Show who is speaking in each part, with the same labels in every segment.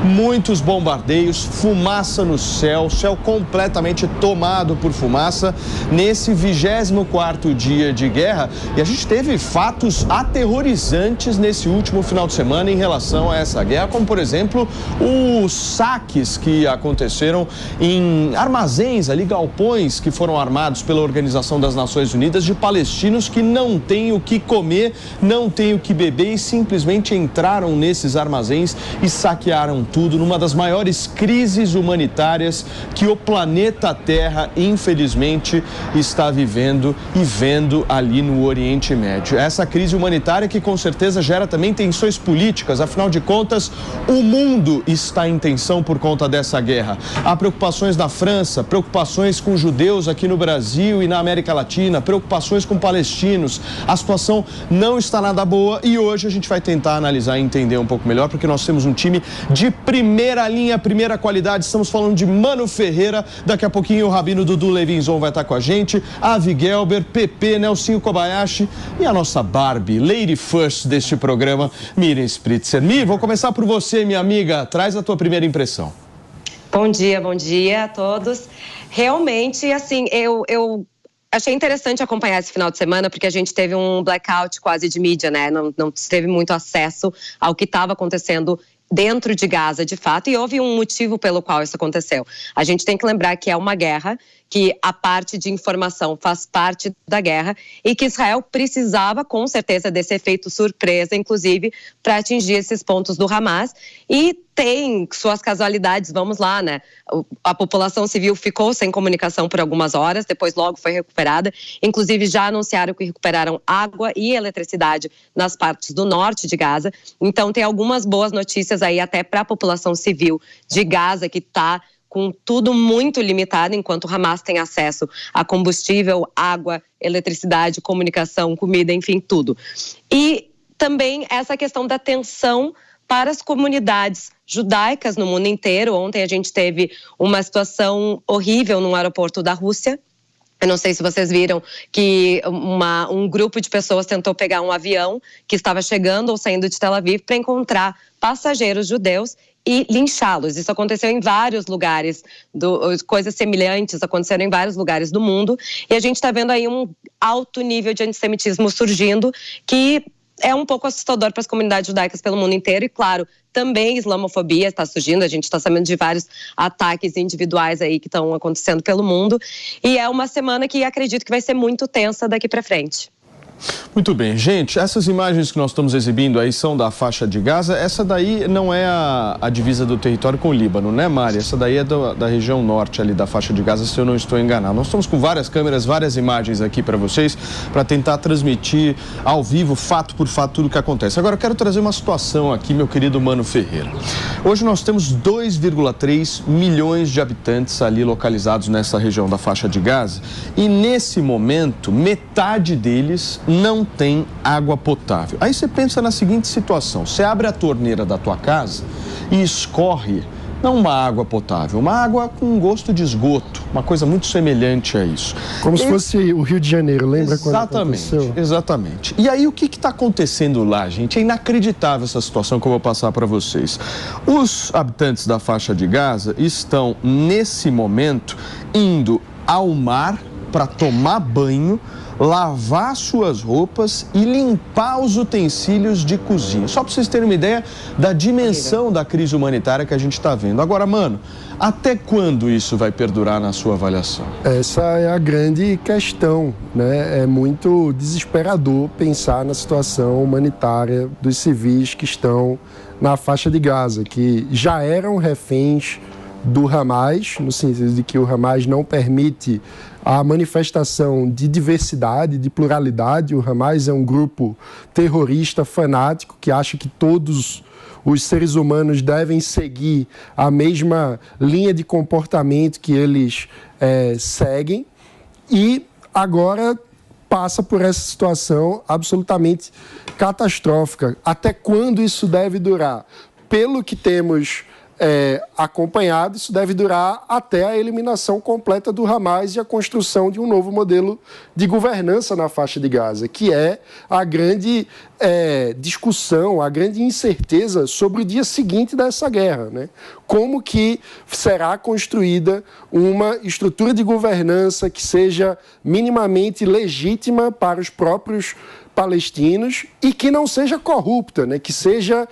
Speaker 1: muitos bombardeios, fumaça no céu, céu completamente tomado por fumaça nesse 24º dia de guerra. E a gente teve fatos aterrorizantes nesse último final de semana em relação a essa guerra, como por exemplo os saques que aconteceram em armazéns ali, galpões que foram armados pela Organização das Nações Unidas de palestinos que não têm o que comer, não têm o que beber e simplesmente entraram nesses armazéns e saquearam tudo numa das maiores crises humanitárias que o planeta Terra, infelizmente, está vivendo e vendo ali no Oriente Médio. Essa crise humanitária que com certeza gera também tensões políticas, afinal de contas, o mundo está em tensão por conta dessa guerra. Há preocupações na França, preocupações com judeus aqui no Brasil e na América Latina, preocupações com palestinos. A situação não está nada boa e hoje a gente vai tentar analisar e entender um pouco melhor, porque nós temos um time de primeira linha, primeira qualidade. Estamos falando de Mano Ferreira, daqui a pouquinho o Rabino Dudu Levinzon vai estar com a gente, Avi Gelber, PP, Nelsinho Kobayashi e a nossa Barbie, Lady First deste programa, Miriam Spritzer. Mi, vou começar por você, minha amiga, traz a tua primeira impressão.
Speaker 2: Bom dia a todos. Realmente, assim, eu achei interessante acompanhar esse final de semana, porque a gente teve um blackout quase de mídia, né? Não teve muito acesso ao que estava acontecendo dentro de Gaza, de fato, e houve um motivo pelo qual isso aconteceu. A gente tem que lembrar que é uma guerra, que a parte de informação faz parte da guerra e que Israel precisava, com certeza, desse efeito surpresa, inclusive, para atingir esses pontos do Hamas. E tem suas casualidades, vamos lá, né? A população civil ficou sem comunicação por algumas horas, depois logo foi recuperada. Inclusive, já anunciaram que recuperaram água e eletricidade nas partes do norte de Gaza. Então, tem algumas boas notícias aí até para a população civil de Gaza, que está com tudo muito limitado, enquanto o Hamas tem acesso a combustível, água, eletricidade, comunicação, comida, enfim, tudo. E também essa questão da tensão para as comunidades judaicas no mundo inteiro. Ontem a gente teve uma situação horrível no aeroporto da Rússia. Eu não sei se vocês viram que um grupo de pessoas tentou pegar um avião que estava chegando ou saindo de Tel Aviv para encontrar passageiros judeus e linchá-los. Isso aconteceu em vários lugares, coisas semelhantes aconteceram em vários lugares do mundo. E a gente está vendo aí um alto nível de antissemitismo surgindo, que é um pouco assustador para as comunidades judaicas pelo mundo inteiro. E, claro, também islamofobia está surgindo. A gente está sabendo de vários ataques individuais aí que estão acontecendo pelo mundo. E é uma semana que acredito que vai ser muito tensa daqui para frente.
Speaker 1: Muito bem, gente, essas imagens que nós estamos exibindo aí são da faixa de Gaza. Essa daí não é a divisa do território com o Líbano, né, Mari? Essa daí é da região norte ali da faixa de Gaza, se eu não estou enganado. Nós estamos com várias câmeras, várias imagens aqui para vocês, para tentar transmitir ao vivo, fato por fato, tudo o que acontece. Agora eu quero trazer uma situação aqui, meu querido Mano Ferreira. Hoje nós temos 2,3 milhões de habitantes ali localizados nessa região da faixa de Gaza e nesse momento, metade deles não tem água potável. Aí você pensa na seguinte situação: você abre a torneira da tua casa e escorre não uma água potável, uma água com gosto de esgoto, uma coisa muito semelhante a isso.
Speaker 3: Como se fosse o Rio de Janeiro, lembra quando aconteceu?
Speaker 1: Exatamente. E aí o que está acontecendo lá, gente? É inacreditável essa situação que eu vou passar para vocês. Os habitantes da faixa de Gaza estão, nesse momento, indo ao mar para tomar banho, lavar suas roupas e limpar os utensílios de cozinha. Só para vocês terem uma ideia da dimensão da crise humanitária que a gente está vendo. Agora, Mano, até quando isso vai perdurar na sua avaliação?
Speaker 3: Essa é a grande questão, né? É muito desesperador pensar na situação humanitária dos civis que estão na faixa de Gaza, que já eram reféns do Hamas, no sentido de que o Hamas não permite a manifestação de diversidade, de pluralidade. O Hamas é um grupo terrorista fanático que acha que todos os seres humanos devem seguir a mesma linha de comportamento que eles seguem, e agora passa por essa situação absolutamente catastrófica. Até quando isso deve durar? Pelo que temos acompanhado. Isso deve durar até a eliminação completa do Hamas e a construção de um novo modelo de governança na faixa de Gaza, que é a grande discussão, a grande incerteza sobre o dia seguinte dessa guerra, né? Como que será construída uma estrutura de governança que seja minimamente legítima para os próprios palestinos e que não seja corrupta, né? Que seja,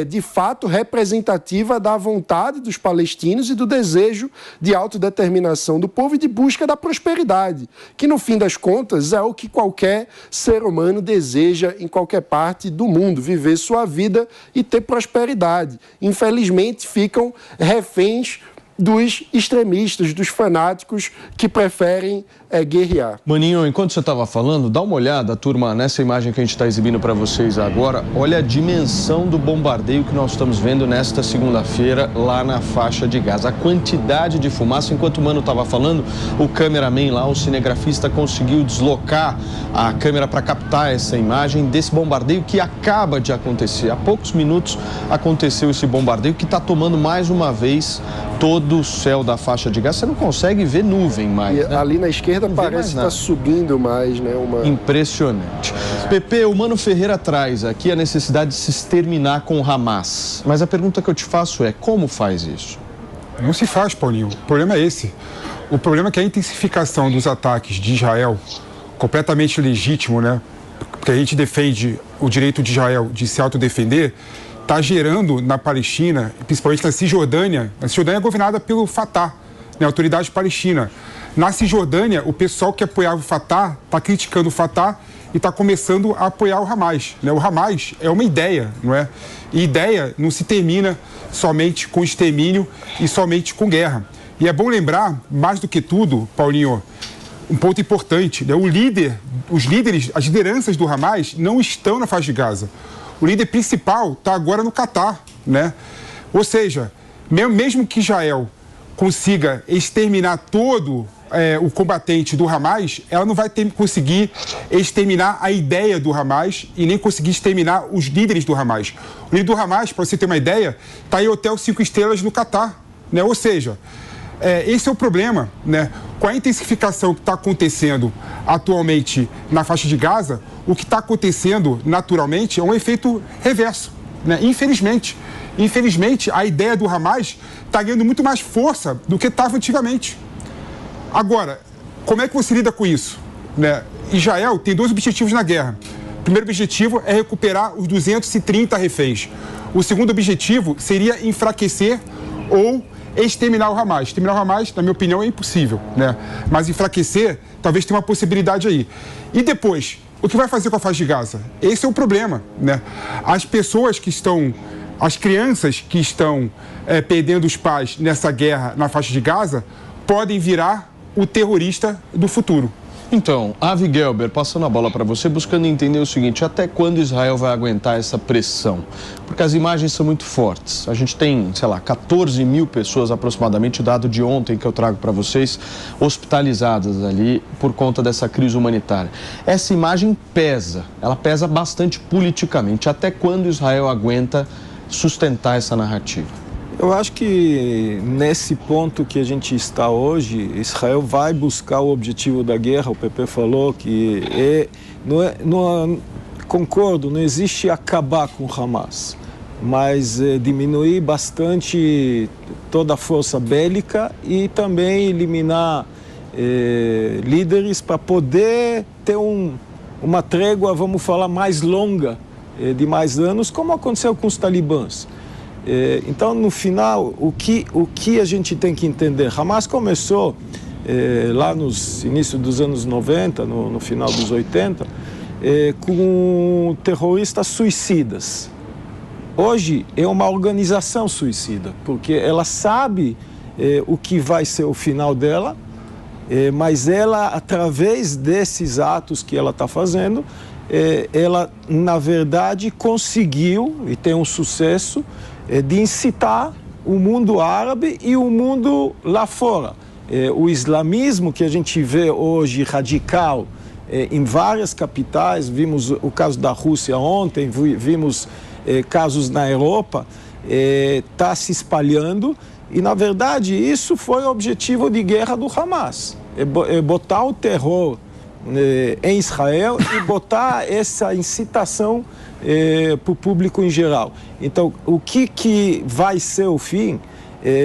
Speaker 3: de fato, representativa da vontade dos palestinos e do desejo de autodeterminação do povo e de busca da prosperidade, que, no fim das contas, é o que qualquer ser humano deseja em qualquer parte do mundo, viver sua vida e ter prosperidade. Infelizmente, ficam reféns dos extremistas, dos fanáticos que preferem guerrear.
Speaker 1: Maninho, enquanto você estava falando, dá uma olhada, turma, nessa imagem que a gente está exibindo para vocês agora. Olha a dimensão do bombardeio que nós estamos vendo nesta segunda-feira lá na faixa de Gaza. A quantidade de fumaça, enquanto o Mano estava falando, o cameraman lá, o cinegrafista, conseguiu deslocar a câmera para captar essa imagem desse bombardeio que acaba de acontecer. Há poucos minutos aconteceu esse bombardeio que está tomando mais uma vez todo o céu da faixa de Gaza. Você não consegue ver nuvem mais, né?
Speaker 3: Ali na esquerda parece que está subindo mais, né?
Speaker 1: Impressionante. Pepe, o Mano Ferreira traz aqui a necessidade de se exterminar com o Hamas. Mas a pergunta que eu te faço é, como faz isso?
Speaker 4: Não se faz, Paulinho. O problema é esse. O problema é que a intensificação dos ataques de Israel, completamente legítimo, né? Porque a gente defende o direito de Israel de se autodefender, está gerando na Palestina, principalmente na Cisjordânia. A Cisjordânia é governada pelo Fatah, né, a autoridade palestina. Na Cisjordânia, o pessoal que apoiava o Fatah está criticando o Fatah e está começando a apoiar o Hamas, né? O Hamas é uma ideia, não é? E ideia não se termina somente com extermínio e somente com guerra. E é bom lembrar, mais do que tudo, Paulinho, um ponto importante, né? Os líderes, as lideranças do Hamas não estão na faixa de Gaza. O líder principal está agora no Catar, né? Ou seja, mesmo que Israel consiga exterminar todo o combatente do Hamas, ela não vai conseguir exterminar a ideia do Hamas e nem conseguir exterminar os líderes do Hamas. O líder do Hamas, para você ter uma ideia, está em hotel 5 estrelas no Catar, né? Ou seja, esse é o problema, né? Com a intensificação que está acontecendo atualmente na faixa de Gaza, o que está acontecendo naturalmente é um efeito reverso, né? Infelizmente, a ideia do Hamas está ganhando muito mais força do que estava antigamente. Agora, como é que você lida com isso, né? Israel tem 2 objetivos na guerra. O primeiro objetivo é recuperar os 230 reféns. O segundo objetivo seria enfraquecer ou exterminar o Hamas. Exterminar o Hamas, na minha opinião, é impossível, né? Mas enfraquecer, talvez tenha uma possibilidade aí. E depois, o que vai fazer com a faixa de Gaza? Esse é o problema, né? As crianças que estão perdendo os pais nessa guerra na faixa de Gaza podem virar o terrorista do futuro.
Speaker 1: Então, Avi Gelber, passando a bola para você, buscando entender o seguinte, até quando Israel vai aguentar essa pressão? Porque as imagens são muito fortes. A gente tem, 14 mil pessoas aproximadamente, o dado de ontem que eu trago para vocês, hospitalizadas ali por conta dessa crise humanitária. Essa imagem pesa, ela pesa bastante politicamente. Até quando Israel aguenta sustentar essa narrativa?
Speaker 5: Eu acho que nesse ponto que a gente está hoje, Israel vai buscar o objetivo da guerra. O Pepe falou que concordo, não existe acabar com o Hamas, mas diminuir bastante toda a força bélica e também eliminar líderes para poder ter uma trégua, vamos falar, mais longa, de mais anos, como aconteceu com os talibãs. Então, no final, o que a gente tem que entender? Hamas começou lá nos inícios dos anos 90, no final dos 80, com terroristas suicidas. Hoje é uma organização suicida, porque ela sabe o que vai ser o final dela, mas ela, através desses atos que ela está fazendo, ela, na verdade, conseguiu, e tem um sucesso, de incitar o mundo árabe e o mundo lá fora. O islamismo que a gente vê hoje radical em várias capitais, vimos o caso da Rússia ontem, vimos casos na Europa, está se espalhando e, na verdade, isso foi o objetivo de guerra do Hamas. É botar o terror em Israel e botar essa incitação para o público em geral. Então, o que vai ser o fim?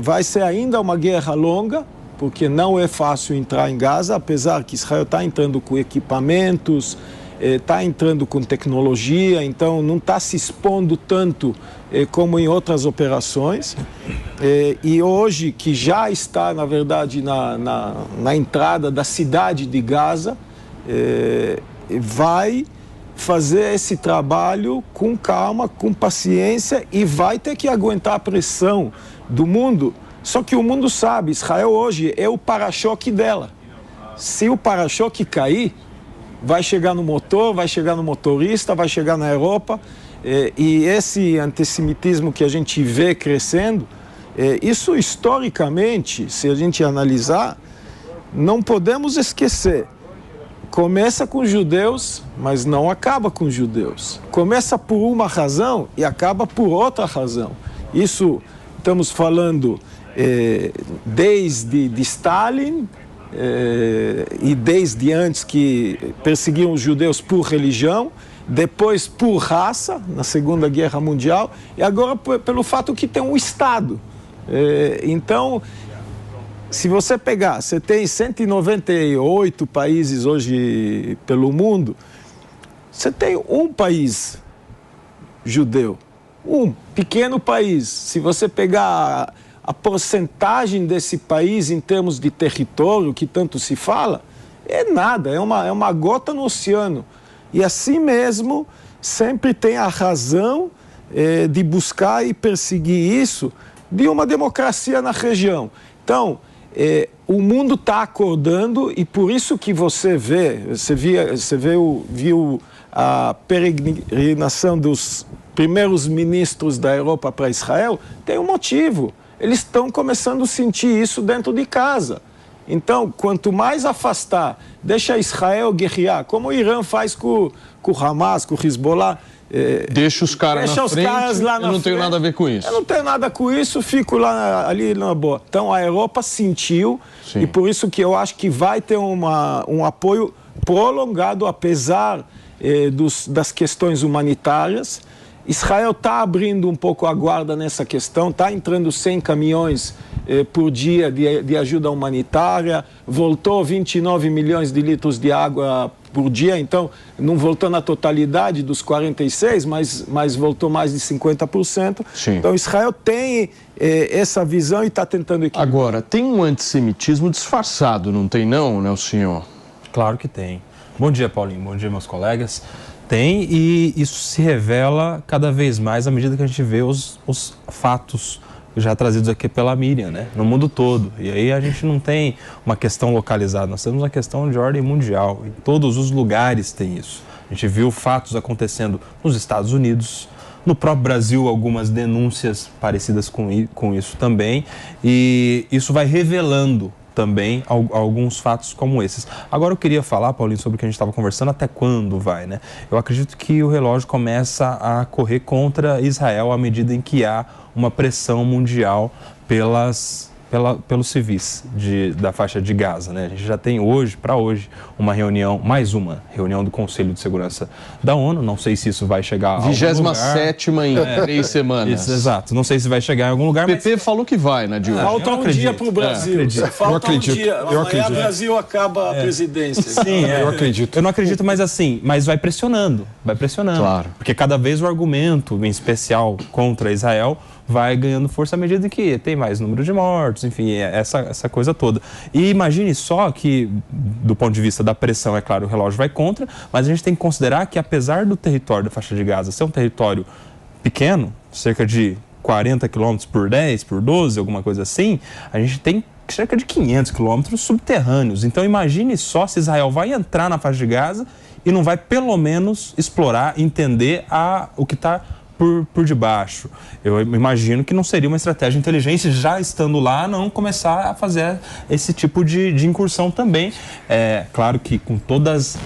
Speaker 5: Vai ser ainda uma guerra longa, porque não é fácil entrar em Gaza, apesar que Israel está entrando com equipamentos, está entrando com tecnologia, então não está se expondo tanto como em outras operações. E hoje, que já está, na verdade, na entrada da cidade de Gaza, vai fazer esse trabalho com calma, com paciência e vai ter que aguentar a pressão do mundo. Só que o mundo sabe, Israel hoje é o para-choque dela. Se o para-choque cair, vai chegar no motor, vai chegar no motorista, vai chegar na Europa. E esse antissemitismo que a gente vê crescendo, isso historicamente, se a gente analisar, não podemos esquecer. Começa com os judeus, mas não acaba com os judeus. Começa por uma razão e acaba por outra razão. Isso estamos falando desde de Stalin e desde antes que perseguiam os judeus por religião, depois por raça, na Segunda Guerra Mundial, e agora pelo fato que tem um Estado. Então, se você pegar, você tem 198 países hoje pelo mundo, você tem um país judeu, um pequeno país. Se você pegar a porcentagem desse país em termos de território, que tanto se fala, é nada, é uma gota no oceano. E assim mesmo, sempre tem a razão de buscar e perseguir isso de uma democracia na região. Então, o mundo está acordando e por isso que você viu a peregrinação dos primeiros ministros da Europa para Israel, tem um motivo. Eles estão começando a sentir isso dentro de casa. Então, quanto mais afastar, deixa Israel guerrear, como o Irã faz com o Hamas, com o Hezbollah.
Speaker 1: Deixa os caras na frente, eu não tenho nada a ver com isso.
Speaker 5: Eu não tenho nada com isso, fico ali na boa. Então, a Europa sentiu, sim, e por isso que eu acho que vai ter um apoio prolongado, apesar das questões humanitárias. Israel está abrindo um pouco a guarda nessa questão, está entrando 100 caminhões por dia de ajuda humanitária, voltou 29 milhões de litros de água por dia, então não voltou na totalidade dos 46, mas voltou mais de 50%.
Speaker 1: Sim.
Speaker 5: Então Israel tem essa visão e está tentando equilibrar.
Speaker 1: Agora, tem um antissemitismo disfarçado, não tem não, né, o senhor?
Speaker 6: Claro que tem. Bom dia, Paulinho, bom dia, meus colegas. Tem, e isso se revela cada vez mais à medida que a gente vê os fatos já trazidos aqui pela Miriam, né? No mundo todo. E aí a gente não tem uma questão localizada, nós temos uma questão de ordem mundial. Em todos os lugares tem isso. A gente viu fatos acontecendo nos Estados Unidos, no próprio Brasil, algumas denúncias parecidas com isso também. E isso vai revelando também alguns fatos como esses. Agora eu queria falar, Paulinho, sobre o que a gente estava conversando, até quando vai, né? Eu acredito que o relógio começa a correr contra Israel à medida em que há uma pressão mundial pelos civis da faixa de Gaza, né? A gente já tem hoje, mais uma reunião do Conselho de Segurança da ONU, não sei se isso vai chegar a algum lugar.
Speaker 1: 27ª em 3 semanas.
Speaker 6: Isso, exato, não sei se vai chegar em algum lugar,
Speaker 1: o PP falou que vai, né, Diogo?
Speaker 5: Falta um dia para o Brasil. Falta um dia.
Speaker 4: Eu acredito.
Speaker 5: O Brasil acaba a presidência.
Speaker 6: Sim, eu acredito. Eu não acredito, mas vai pressionando.
Speaker 1: Claro.
Speaker 6: Porque cada vez o argumento, em especial contra Israel, vai ganhando força à medida que tem mais número de mortos, enfim, essa coisa toda. E imagine só que, do ponto de vista da pressão, é claro, o relógio vai contra, mas a gente tem que considerar que, apesar do território da faixa de Gaza ser um território pequeno, cerca de 40 quilômetros por 10, por 12, alguma coisa assim, a gente tem cerca de 500 quilômetros subterrâneos. Então imagine só se Israel vai entrar na faixa de Gaza e não vai, pelo menos, explorar, entender o que está por debaixo. Eu imagino que não seria uma estratégia inteligente, já estando lá, não começar a fazer esse tipo de incursão também. Claro que com todos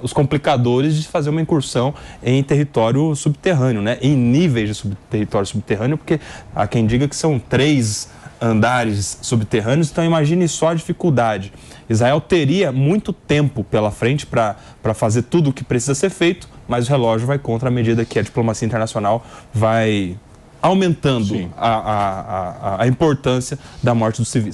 Speaker 6: os complicadores de fazer uma incursão em território subterrâneo, né? Em níveis de território subterrâneo, porque há quem diga que são 3 andares subterrâneos, então imagine só a dificuldade. Israel teria muito tempo pela frente para fazer tudo o que precisa ser feito, mas o relógio vai contra à medida que a diplomacia internacional vai aumentando a importância da morte dos civis.